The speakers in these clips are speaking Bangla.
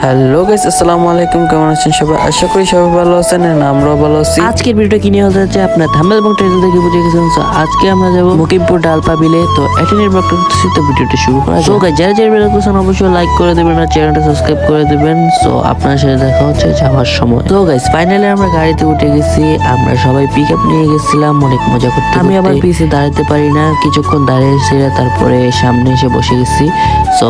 হ্যালো গাইস, আসসালামু আলাইকুম। কেমন আছেন সবাই? আশা করি সবাই ভালো আছেন। আমরাও ভালো আছি। আজকের ভিডিওটা কিনে হতে যাচ্ছে আপনার থাম্বনেল এবং টাইটেল দেখে বুঝে গেছেন। সো আজকে আমরা যাব মুকিমপুর ডালপা বিলে। তো এটা নির্ভর করতেছি, তো ভিডিওটা শুরু করা যাক। গাইস, যারা যারা ভিডিও করছেন অবশ্যই লাইক করে দেবেন আর চ্যানেলটা সাবস্ক্রাইব করে দেবেন। সো আপনার সাথে দেখা হচ্ছে যাওয়ার সময়। তো গাইস, ফাইনালি আমরা গাড়িতে উঠে গেছি। আমরা সবাই পিক আপ নিয়ে গেছিলাম অনেক মজা করতে। আমি আবার পিছে দাঁড়াতে পারি না, কিছুক্ষণ দাঁড়িয়েছি, তারপরে সামনে এসে বসে গেছি। সো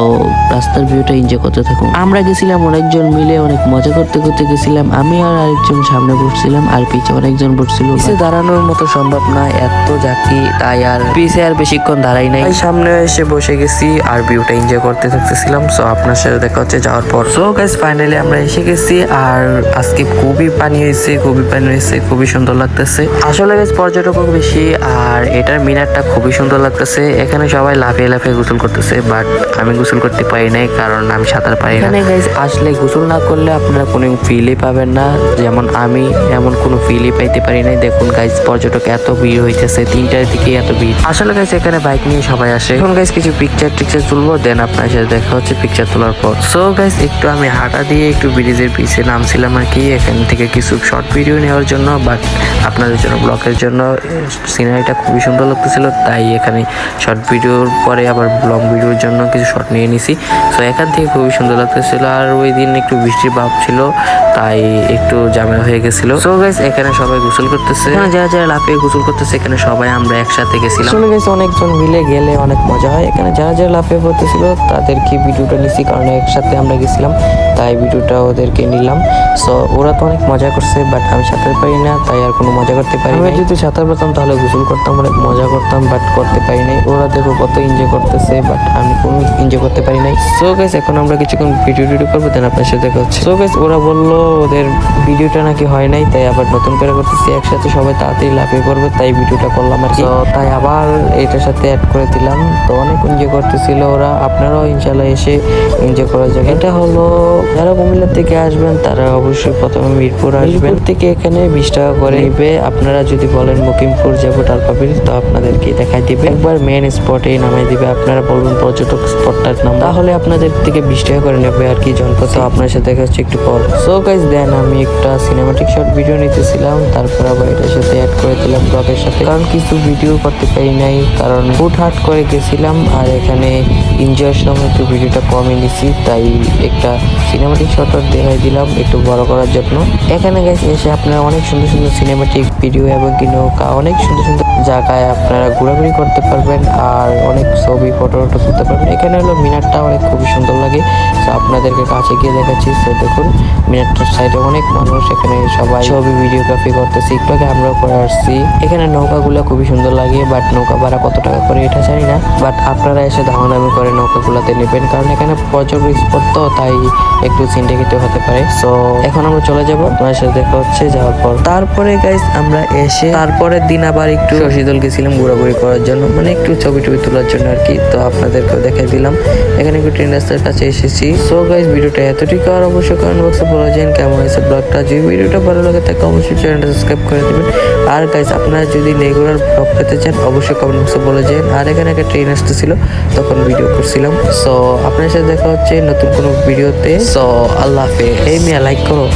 রাস্তার ভিউটা এনজয় করতে থাকুন। আমরা গেছিলাম অনেকজন মিলে, অনেক মজা করতে করতে গেছিলাম। আমি আর আরেকজন সামনে বসছিলাম আর পিছে অনেকজন বসছিল। পিছে দাঁড়ানোর মতো সম্ভব না, এত জাকি, তাই আর পিছে আর বেশিক্ষণ দাঁড়াই নাই। সামনে এসে বসে গেছি আর ভিউটা এনজয় করতে থাকতেছিলাম। সো আপনার সাথে দেখা হচ্ছে যাওয়ার পর। সো গাইস, ফাইনালি আমরা এসে গেছি। আর আজকে খুবই পানি হয়েছে, খুবই সুন্দর লাগতেছে। আসলে গাইস, পর্যটকও বেশি আর এটার মিনারটা খুবই সুন্দর লাগতেছে। এখানে সবাই লাফিয়ে লাফিয়ে গোসল করতেছে, বাট আমি গোসল করতে পারি নাই কারণ আমি সাঁতার পারি না। এখানে গাইস আসলে গোসল না করলে আপনারা কোনো ফিলই পাবেন না, যেমন আমি এমন কোনো ফিলই পাইতে পারি নাই। দেখুন গাইস, পর্যটক এত ভিড় হইতেছে, 3টার দিকে এত ভিড়। আসলে গাইস, এখানে বাইক নিয়ে সবাই আসে। এখন গাইস কিছু পিকচার টিকচার তুলবো, দেন আপনার সাথে দেখা হচ্ছে পিকচার তোলার পর। সো গাইস, একটু আমি হাঁটা দিয়ে একটু ব্রিজের পিছে নামছিলাম আর কি, এখান থেকে কিছু শর্ট ভিডিও নেওয়ার জন্য, বাট আপনাদের জন্য ব্লগের জন্য। সিনারিটা খুবই সুন্দর লাগতেছিল, তাই এখানে শর্ট ভিডিওর পরে আবার লং ভিডিওর জন্য কিছু শর্ট নিয়ে নিছি। সো এখান থেকে খুবই সুন্দর লাগতেছিল। আর ওই দিন একটু বৃষ্টির ভাব ছিল, তাই একটু ঝামেলা হয়ে গেছিল। সো গাইস, এখানে সবাই গোসল করতেছে, যারা যারা লাফিয়ে গোসল করতেছে, এখানে সবাই আমরা একসাথে গেছিলাম। আসলে গাইস, অনেকজন মিলে গেলে অনেক মজা হয়। এখানে যারা যারা লাফিয়ে পড়তেছিল তাদেরকে ভিডিওটা নিছি, কারণ একসাথে আমরা গেছিলাম, তাই ভিডিওটা ওদেরকে নিলাম। সো ওরা তো অনেক মজা করছে, বাট আমি সাঁতার পারি না, তাই আর কোনো মজা করতে পারি না। যদি সাঁতার পারতাম তাহলে গোসল করতাম, অনেক মজা করতাম, বাট করতে পারি নাই। ওরা দেখো কত এনজয় করতেছে, বাট আমি কোনো এনজয় করতে পারি নাই। সো গাইস, এখন আমরা কিছুক্ষণ ভিডিও করবো, দেন আপনার সাথে দেখা হচ্ছে। সো গাইস, ওরা বললো ওদের ভিডিওটা নাকি হয় নাই, তাই আবার নতুন করে করতেছি। একসাথে সবাই তাড়াতাড়ি লাফিয়ে পড়বে, তাই ভিডিওটা করলাম আর কি। তাই আবার এটার সাথে অ্যাড করে দিলাম। তো অনেক এনজয় করতেছিল ওরা। আপনারাও ইনশাল্লাহ এসে এনজয় করা যাবে। এটা হলো যারা কুমিল্লা থেকে আসবেন তারা অবশ্যই প্রথমে মিরপুর আসবেন। থেকে এখানে 20 টাকা করে নিবে। আপনারা যদি বলেন মুকিমপুর যাবো ডালপাবিল, তো আপনাদেরকে দেখাই দিবে, একবার মেন স্পটে নামাই দিবে। আপনারা বলবেন পর্যটক স্পটটার নাম, তাহলে আপনাদের থেকে 20 টাকা করে নেবে আর কি জনপদ। তো আপনার সাথে দেখা হচ্ছে একটু পর। সো গাইস, দেন আমি একটা সিনেমাটিক শর্ট ভিডিও নিতেছিলাম, তারপর আবার এটার সাথে অ্যাড করে দিলাম ব্লগের সাথে, কারণ কিছু ভিডিও করতে পারি নাই, কারণ হুটহাট করে গেছিলাম। আর এখানে এনজয়ের সময় একটু ভিডিওটা কমই নিছি, তাই একটা সিনেমাটিক শর্ট দেখাই দিলাম একটু বড় করার জন্য। এখানে গাইস এসে আপনারা অনেক সুন্দর সুন্দর সিনেমাটিক ভিডিও এবং কি নৌকা, অনেক সুন্দর সুন্দর জায়গায় আপনারা ঘোরাঘুরি করতে পারবেন আর অনেক ছবি ফটো তুলতে পারবেন। এখানে হলো মিনারটা অনেক খুবই সুন্দর লাগে। তো আপনাদেরকে কাছে গিয়ে দেখাচ্ছি। তো দেখুন, মিনারটার সাইডে অনেক মানুষ, এখানে সবাই ছবি ভিডিওগ্রাফি করতেছে। একটু আগে আমরাও করে আসছি। এখানে নৌকাগুলো খুবই সুন্দর লাগে, বাট নৌকা ভাড়া কত টাকা করে এটা জানি না, বাট আপনারা এসে দামাদামি করে নৌকাগুলোতে নেবেন, কারণ এখানে পর্যটক স্পট তো, তাই একটু সিন্ডিকেট হতে পারে। সো এখন আমরা চলে যাবো, আপনার সাথে দেখা হচ্ছে যাওয়ার পর। তারপরে গাইস, আমরা এসে তারপরের দিন আবার একটু শশীদল গেছিলাম ঘোরাঘুরি করার জন্য, মানে একটু ছবি টবি তোলার জন্য আর কি। তো আপনাদেরকেও দেখাই দিলাম। এখানে একটু ট্রেন রাস্তার কাছে এসেছি। সো গাইস, ভিডিওটা এতটুকু। আর অবশ্যই কমেন্ট বক্সে বলে যান কেমন হয়েছে ব্লগটা। যদি ভিডিওটা ভালো লাগে তাকে অবশ্যই চ্যানেলটা সাবস্ক্রাইব করে দেবেন। আর গাইস, আপনারা যদি রেগুলার ব্লগ পেতে চান অবশ্যই কমেন্ট বক্সে বলে যান। আর এখানে একটা ট্রেন আসতেছিল, তখন ভিডিও করছিলাম। সো আপনার সাথে দেখা হচ্ছে নতুন কোনো ভিডিওতে। সো আল্লাহ হাফেজ। এই মিয়া লাইক করো।